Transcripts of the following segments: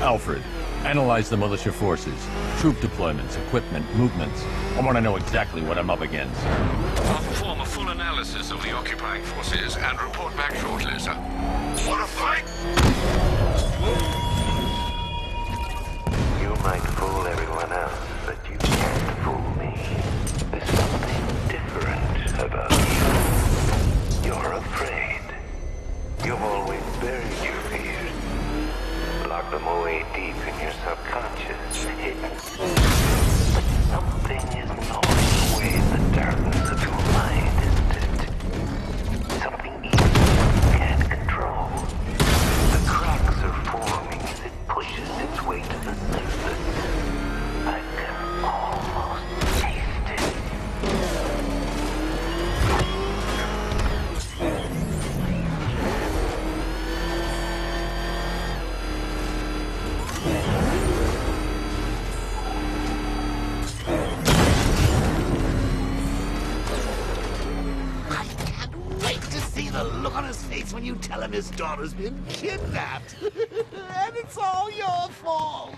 Alfred, analyze the militia forces, troop deployments, equipment, movements. I want to know exactly what I'm up against. I'll perform a full analysis of the occupying forces and report back shortly, sir. Want to fight? You might fool everyone else, but you can't fool me. There's something different about you. You're afraid. You've always buried your fears. Locked them away deep in your subconscious, hidden. But something is gnawing away in the darkness of your mind, isn't it? Something evil you can't control. The cracks are forming as it pushes its way to the surface. I can almost taste it. Look on his face when you tell him his daughter's been kidnapped. And it's all your fault.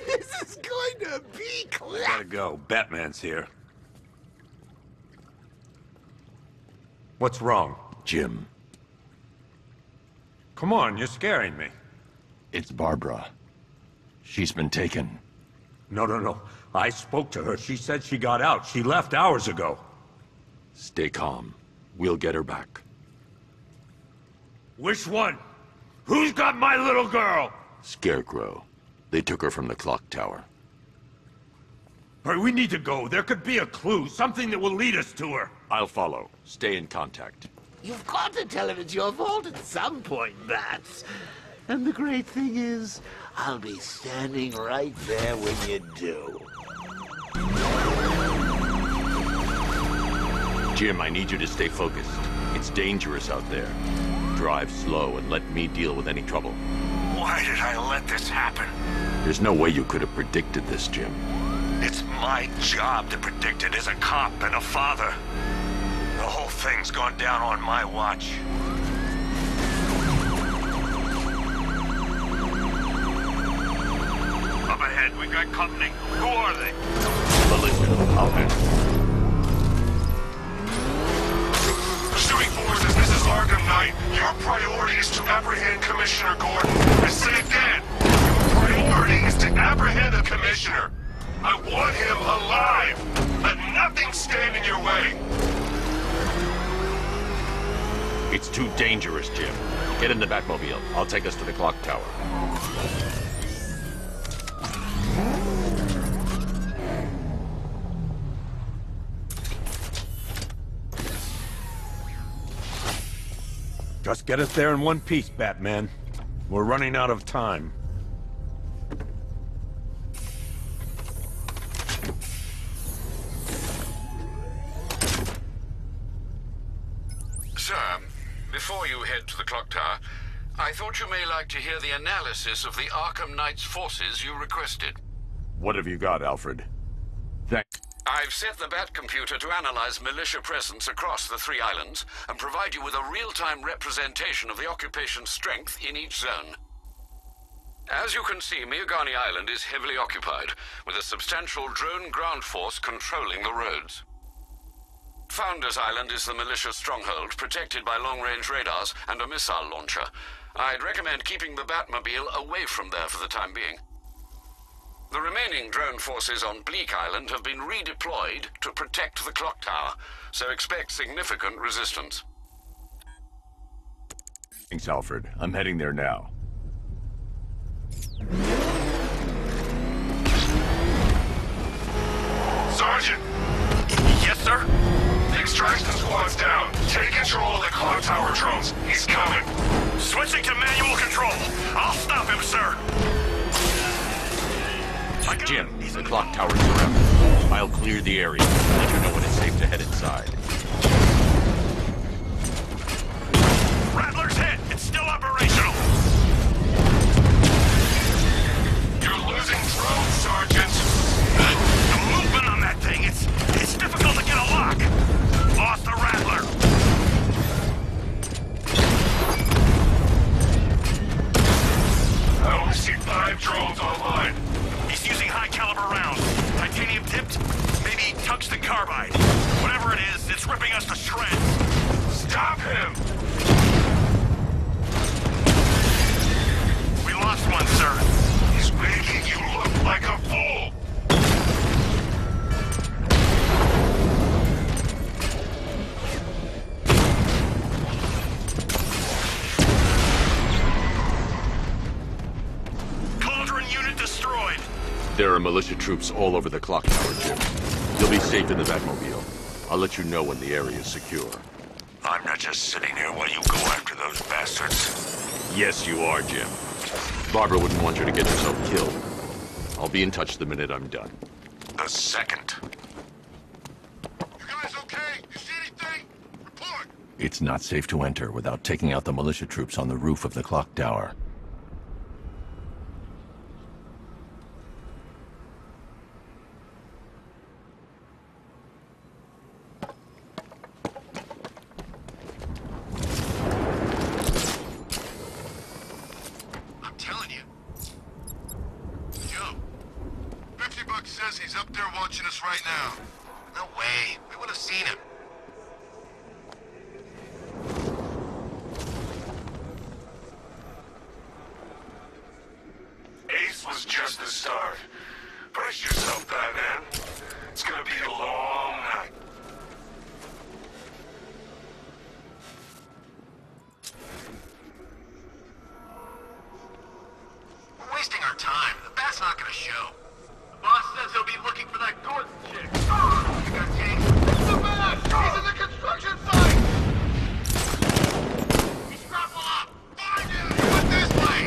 This is going to be clear. Gotta go. Batman's here. What's wrong? Jim, Come on, you're scaring me. it's Barbara. She's been taken. No. I spoke to her. She said she got out. She left hours ago. Stay calm. We'll get her back. Which one? Who's got my little girl? Scarecrow. They took her from the clock tower. All right, we need to go. There could be a clue, something that will lead us to her. I'll follow. Stay in contact. You've got to tell him it's your fault at some point, Bats. And the great thing is, I'll be standing right there when you do. Jim, I need you to stay focused. It's dangerous out there. Drive slow and let me deal with any trouble. Why did I let this happen? There's no way you could have predicted this, Jim. It's my job to predict it as a cop and a father. The whole thing's gone down on my watch. Up ahead, we got company. Who are they? Militia, I'll handle. Pursuing forces, this is Arkham Knight. Your priority is to apprehend Commissioner Gordon. I say again, your priority is to apprehend the Commissioner. I want him alive. Let nothing stand in your way. It's too dangerous, Jim. Get in the Batmobile. I'll take us to the clock tower. Just get us there in one piece, Batman. We're running out of time. Sir, before you head to the clock tower, I thought you may like to hear the analysis of the Arkham Knight's forces you requested. What have you got, Alfred? I've set the Bat computer to analyze militia presence across the 3 islands and provide you with a real-time representation of the occupation's strength in each zone. As you can see, Miagani Island is heavily occupied, with a substantial drone ground force controlling the roads. Founders Island is the militia stronghold, protected by long-range radars and a missile launcher. I'd recommend keeping the Batmobile away from there for the time being. The remaining drone forces on Bleake Island have been redeployed to protect the clock tower, so expect significant resistance. Thanks, Alfred. I'm heading there now. Sergeant! Yes, sir? The extraction squad's down. Take control of the clock tower drones. He's coming. Switching to manual control. I'll stop him, sir. Jim, the clock tower's surrounded. I'll clear the area. Let you know when it's safe to head inside. Rattler's hit. It's still operational. You're losing drones, Sergeant. The movement on that thing, it's difficult to get a lock. Lost the Rattler. caliber round. Titanium tipped, maybe tungsten carbide. Whatever it is, it's ripping us to shreds. Stop him! We lost one, sir. He's making you look like a fool! Unit destroyed. There are militia troops all over the clock tower, Jim. You'll be safe in the Batmobile. I'll let you know when the area is secure. I'm not just sitting here while you go after those bastards. Yes, you are, Jim. Barbara wouldn't want you to get yourself killed. I'll be in touch the minute I'm done. The second. You guys okay? You see anything? Report! It's not safe to enter without taking out the militia troops on the roof of the clock tower. Right now. No way. We would have seen him. Ace was just the start. Brace yourself, Batman. It's gonna be a long night. We're wasting our time. The Bat's not gonna show. Boss says he'll be looking for that Gordon chick. Oh, you got chased? It's the Bat! He's in the construction site! He's grappled up! Find him! He went this way!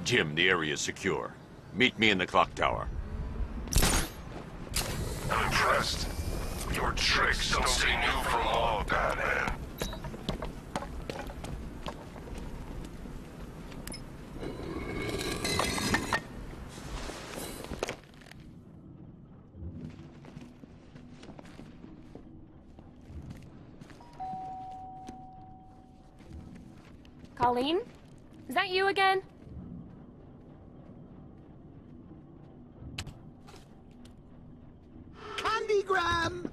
Jim, the area is secure. Meet me in the clock tower. I'm impressed. Your tricks don't stay new for long, Batman. Colleen? Is that you again? Candygram!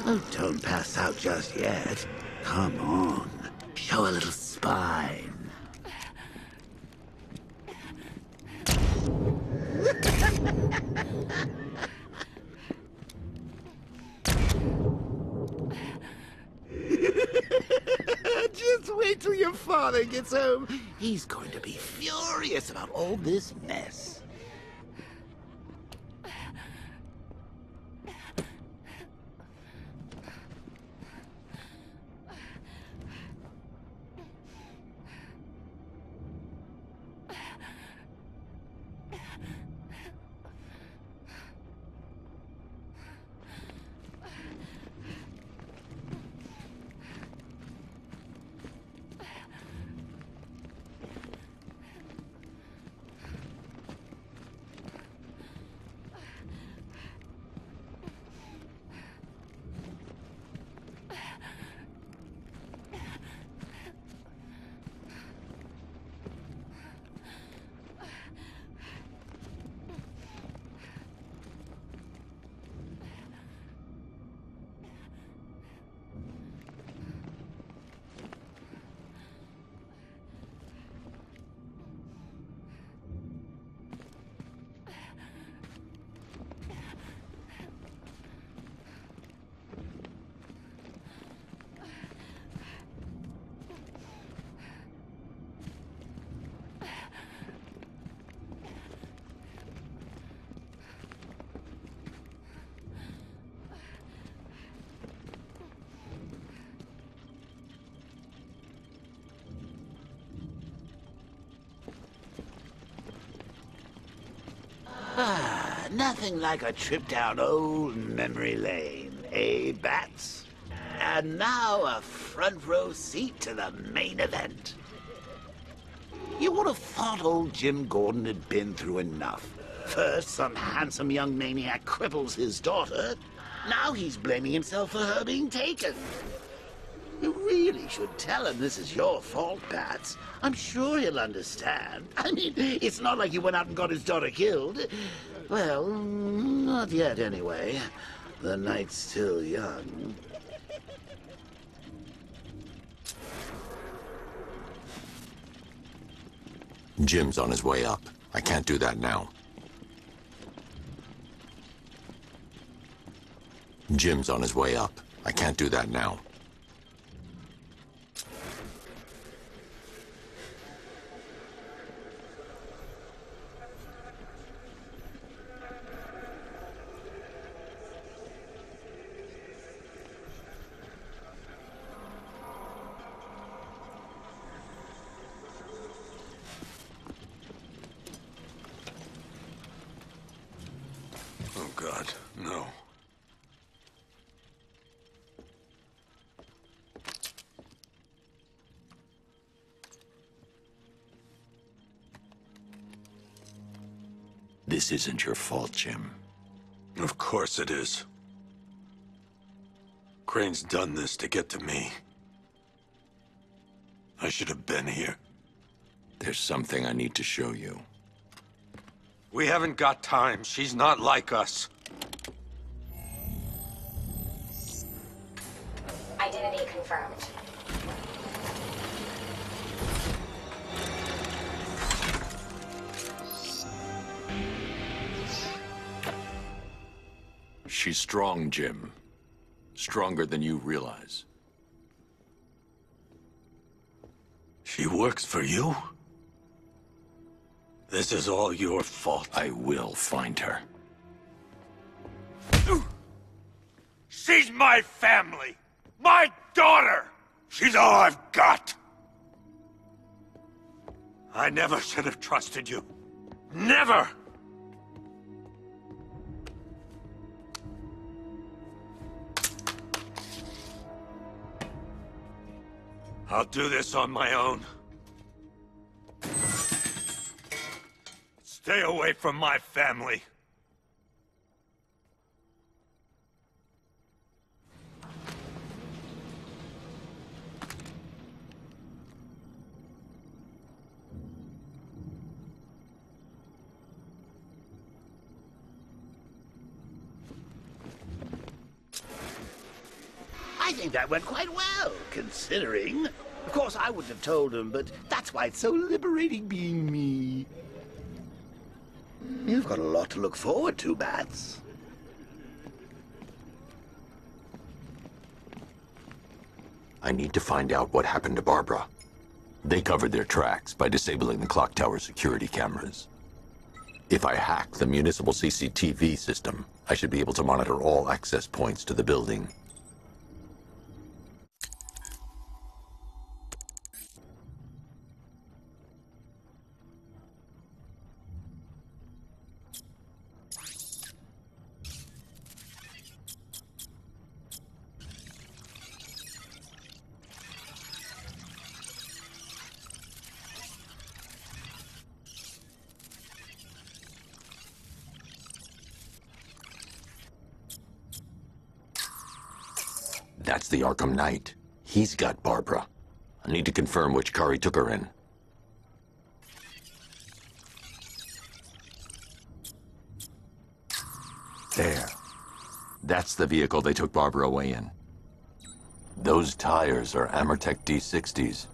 Oh, don't pass out just yet. Come on. Show a little spine. Just wait till your father gets home. He's going to be furious about all this mess. Nothing like a trip down old memory lane, eh, Bats? And now a front row seat to the main event. You would have thought old Jim Gordon had been through enough. First, some handsome young maniac cripples his daughter. Now he's blaming himself for her being taken. You really should tell him this is your fault, Bats. I'm sure he'll understand. I mean, it's not like you went out and got his daughter killed. Well, not yet anyway. The night's still young. Jim's on his way up. I can't do that now. Jim's on his way up. I can't do that now. Oh, God, no. This isn't your fault, Jim. Of course it is. Crane's done this to get to me. I should have been here. There's something I need to show you. We haven't got time. She's not like us. Identity confirmed. She's strong, Jim. Stronger than you realize. She works for you? This is all your fault. I will find her. She's my family! My daughter! She's all I've got! I never should have trusted you. Never! I'll do this on my own. Stay away from my family. I think that went quite well, considering. Of course, I wouldn't have told him, but that's why it's so liberating being me. You've got a lot to look forward to, Bats. I need to find out what happened to Barbara. They covered their tracks by disabling the clock tower security cameras. If I hack the municipal CCTV system, I should be able to monitor all access points to the building. That's the Arkham Knight. He's got Barbara. I need to confirm which car he took her in. There. That's the vehicle they took Barbara away in. Those tires are Amertech D60s.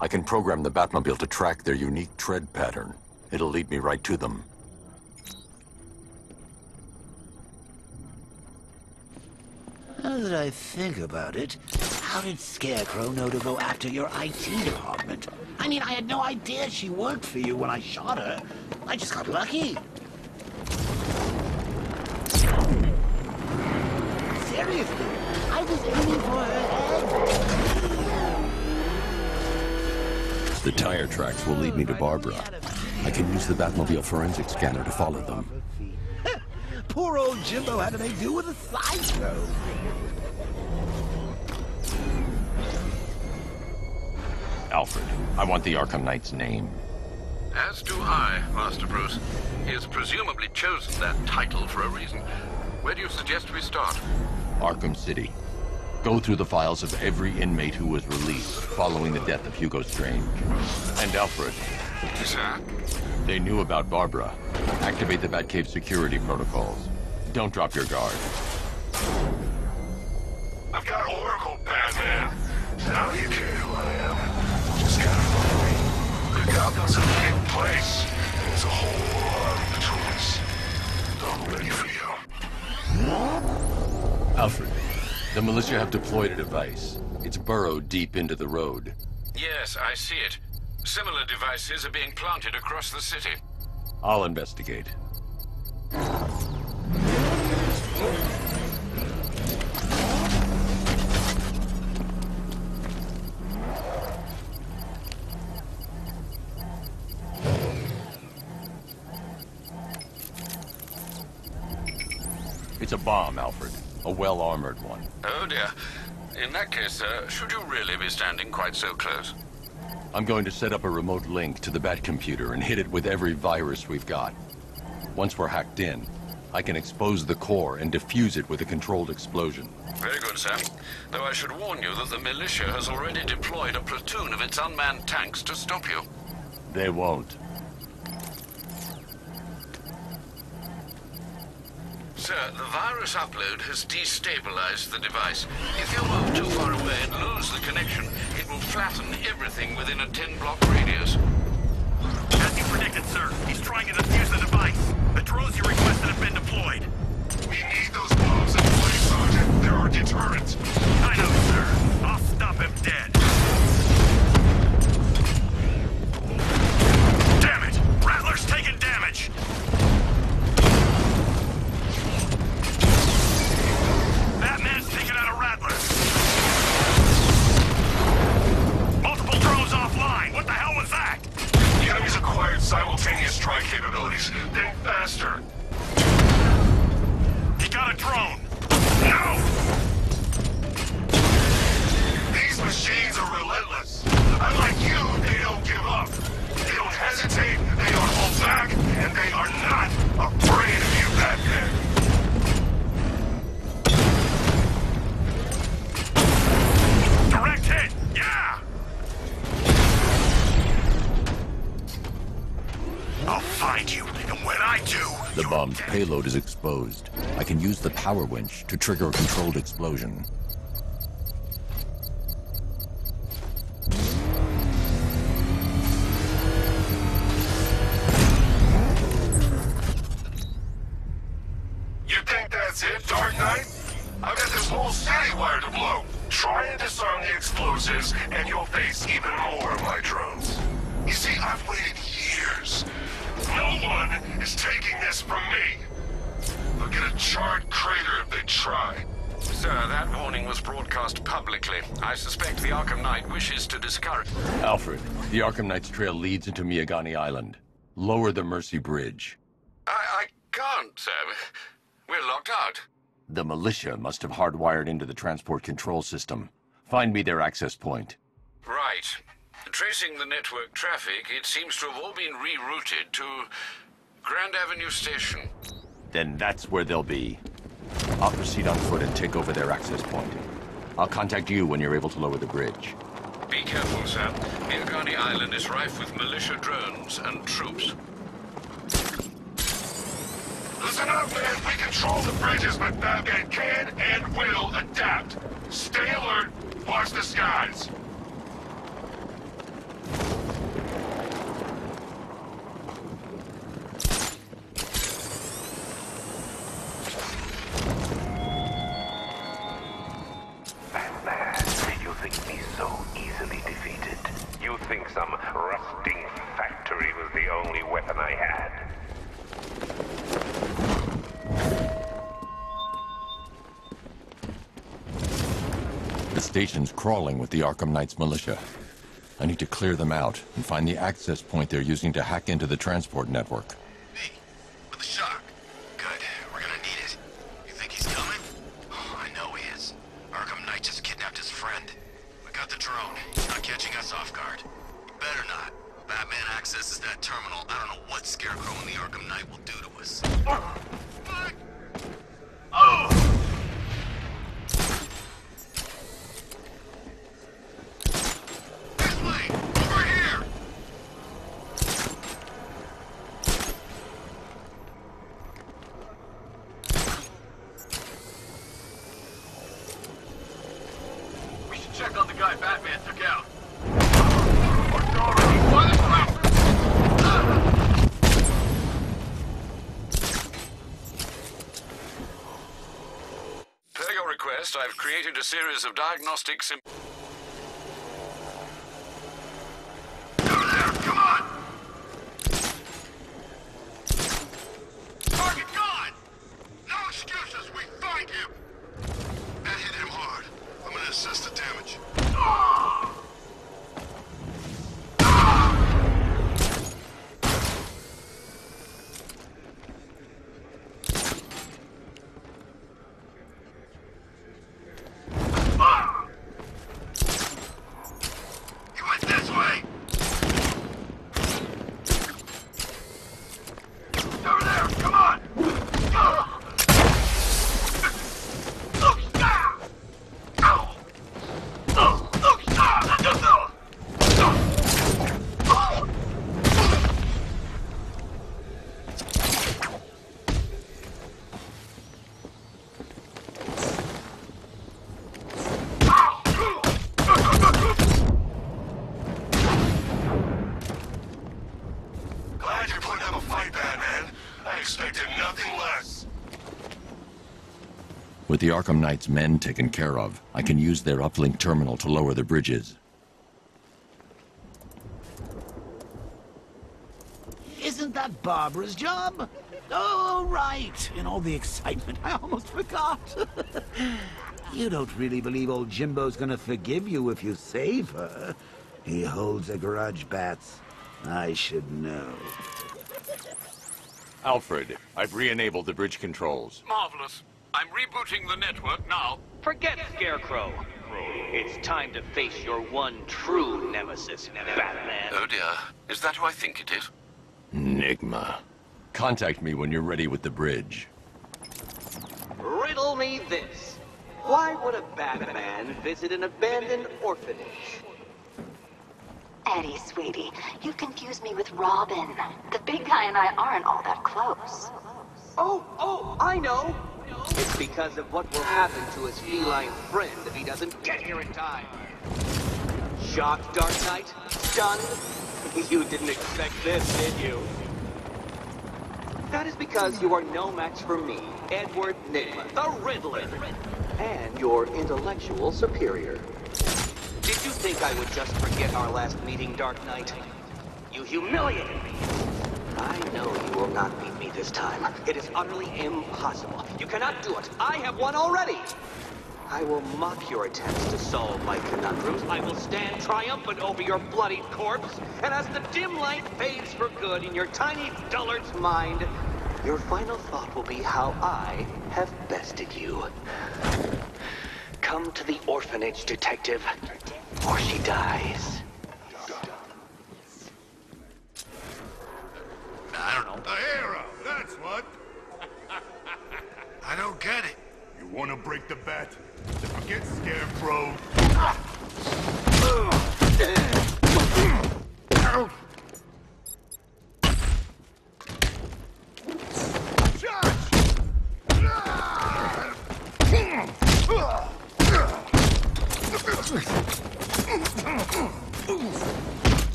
I can program the Batmobile to track their unique tread pattern. It'll lead me right to them. Now that I think about it, how did Scarecrow know to go after your IT department? I mean, I had no idea she worked for you when I shot her. I just got lucky. Seriously, I was aiming for her head. The tire tracks will lead me to Barbara. I can use the Batmobile forensic scanner to follow them. Poor old Jimbo had to make do with a sideshow. Alfred, I want the Arkham Knight's name. As do I, Master Bruce. He has presumably chosen that title for a reason. Where do you suggest we start? Arkham City. Go through the files of every inmate who was released following the death of Hugo Strange. And Alfred. Sir? They knew about Barbara. Activate the Batcave security protocols. Don't drop your guard. I've got Oracle, Batman. Now you care who I am. Just gotta follow me. The Gotham's a big place. There's a whole lot between us. I'm ready for you. Alfred, the militia have deployed a device. It's burrowed deep into the road. Yes, I see it. Similar devices are being planted across the city. I'll investigate. It's a bomb, Alfred. A well-armored one. Oh dear. In that case, should you really be standing quite so close? I'm going to set up a remote link to the Bat computer and hit it with every virus we've got. Once we're hacked in, I can expose the core and defuse it with a controlled explosion. Very good, Sam. Though I should warn you that the militia has already deployed a platoon of its unmanned tanks to stop you. They won't. Sir, the virus upload has destabilized the device. If you move too far away and lose the connection, it will flatten everything within a 10-block radius. As you predicted, sir. He's trying to defuse the device. The drones you requested have been deployed. We need those bombs in place, Sergeant. They're our deterrent. I know, sir. I'll stop him dead. Damn it! Rattler's taking damage! Batman's taking out a Rattler. Multiple drones offline. What the hell was that? The enemy's acquired simultaneous strike capabilities. Then faster. He got a drone. No! These machines are relentless. Unlike you, they don't give up. They don't hesitate, they don't hold back, and they are not afraid of you, Batman. Direct hit! Yeah! I'll find you, and when I do... The bomb's payload is exposed. I can use the power winch to trigger a controlled explosion. You think that's it, Dark Knight? I've got this whole city wired to blow. Try and disarm the explosives, and you'll face even more of my drones. You see, I've waited years. No one is taking this from me. They'll get a charred crater if they try. Sir, that warning was broadcast publicly. I suspect the Arkham Knight wishes to discourage... Alfred, the Arkham Knight's trail leads into Miagani Island. Lower the Mercy Bridge. I can't, sir. We're locked out. The militia must have hardwired into the transport control system. Find me their access point. Right. Tracing the network traffic, it seems to have all been rerouted to Grand Avenue Station. Then that's where they'll be. I'll proceed on foot and take over their access point. I'll contact you when you're able to lower the bridge. Be careful, sir. Miagani Island is rife with militia drones and troops. Listen up, man. We control the bridges, but Batman can and will adapt. Stay alert. Watch the skies. Batman, you think me so easily defeated? You think some rusting factory was the only weapon I had? The station's crawling with the Arkham Knight's militia. I need to clear them out and find the access point they're using to hack into the transport network. Me, with the shock. Good, we're gonna need it. You think he's coming? Oh, I know he is. Arkham Knight just kidnapped his friend. We got the drone. He's not catching us off guard. Better not. Batman accesses that terminal. I don't know what Scarecrow and the Arkham Knight will do to us. This way! Over here! We should check on the guy Batman took out. Per your request, I've created a series of diagnostic Come on! Target gone! No excuses, we find him! That hit him hard. I'm gonna assess the damage. He went this way! Over there, come on! Glad you're putting up a fight, Batman. I expected nothing less. With the Arkham Knight's men taken care of, I can use their uplink terminal to lower the bridges. Isn't that Barbara's job? Oh, right. In all the excitement, I almost forgot. You don't really believe old Jimbo's gonna forgive you if you save her. He holds a grudge, Bats. I should know. Alfred, I've re-enabled the bridge controls. Marvelous. I'm rebooting the network now. Forget Scarecrow. It's time to face your one true nemesis, Batman. Oh dear. Is that who I think it is? Enigma. Contact me when you're ready with the bridge. Riddle me this. Why would a Batman visit an abandoned orphanage? Eddie, sweetie, you confused me with Robin. The big guy and I aren't all that close. Oh, I know. It's because of what will happen to his feline friend if he doesn't get here in time. Shocked, Dark Knight? Stunned? You didn't expect this, did you? That is because you are no match for me, Edward Nygma, the Riddler, and your intellectual superior. Did you think I would just forget our last meeting, Dark Knight? You humiliated me. I know you will not beat me this time. It is utterly impossible. You cannot do it. I have won already. I will mock your attempts to solve my conundrums. I will stand triumphant over your bloodied corpse. And as the dim light fades for good in your tiny dullard's mind, your final thought will be how I have bested you. Come to the orphanage, detective, or she dies. I don't know. A hero, that's what. I don't get it. You wanna break the bat? Then forget Scarecrow.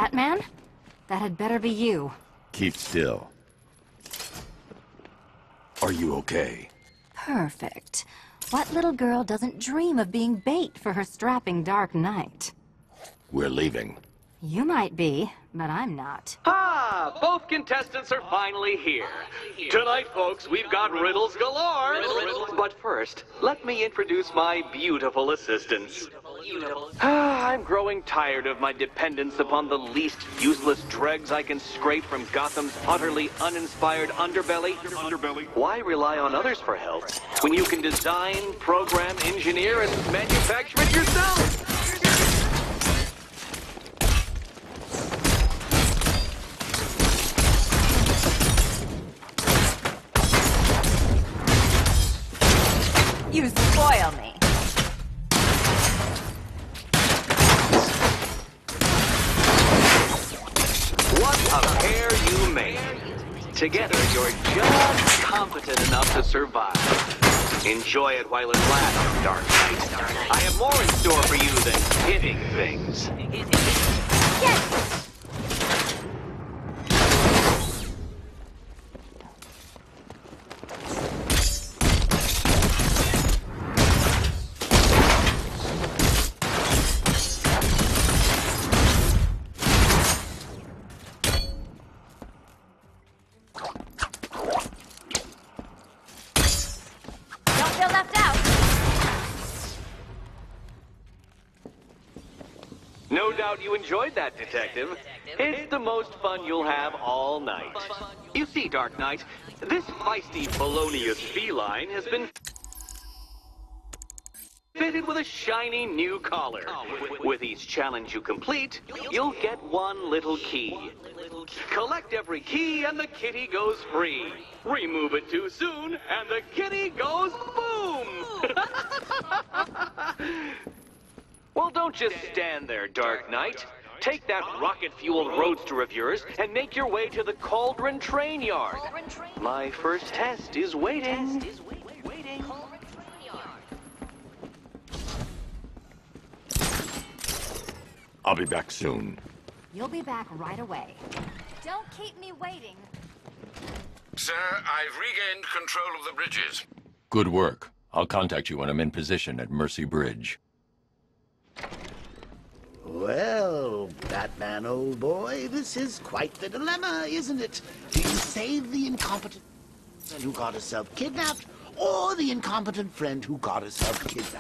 Batman? That had better be you. Keep still. Are you okay? Perfect. What little girl doesn't dream of being bait for her strapping Dark Knight? We're leaving. You might be, but I'm not. Ah, both contestants are finally here. Tonight, folks, we've got riddles galore. But first, let me introduce my beautiful assistants. I'm growing tired of my dependence upon the least useless dregs I can scrape from Gotham's utterly uninspired underbelly. Why rely on others for help when you can design, program, engineer, and manufacture it yourself? You spoil me. What a pair you make. Together, you're just competent enough to survive. Enjoy it while it lasts, Dark Knight. I have more in store for you than hitting things. Yes! No doubt you enjoyed that, Detective. It's the most fun you'll have all night. You see, Dark Knight, this feisty felonious feline has been fitted with a shiny new collar. With each challenge you complete, you'll get one little key. Collect every key and the kitty goes free. Remove it too soon and the kitty goes boom! Well, don't just stand there, Dark Knight. Take that rocket-fueled roadster of yours and make your way to the Cauldron Train Yard. My first test is waiting. I'll be back soon. You'll be back right away. Don't keep me waiting. Sir, I've regained control of the bridges. Good work. I'll contact you when I'm in position at Mercy Bridge. Well, Batman, old boy, this is quite the dilemma, isn't it? Do you save the incompetent friend who got herself kidnapped, or the incompetent friend who got herself kidnapped?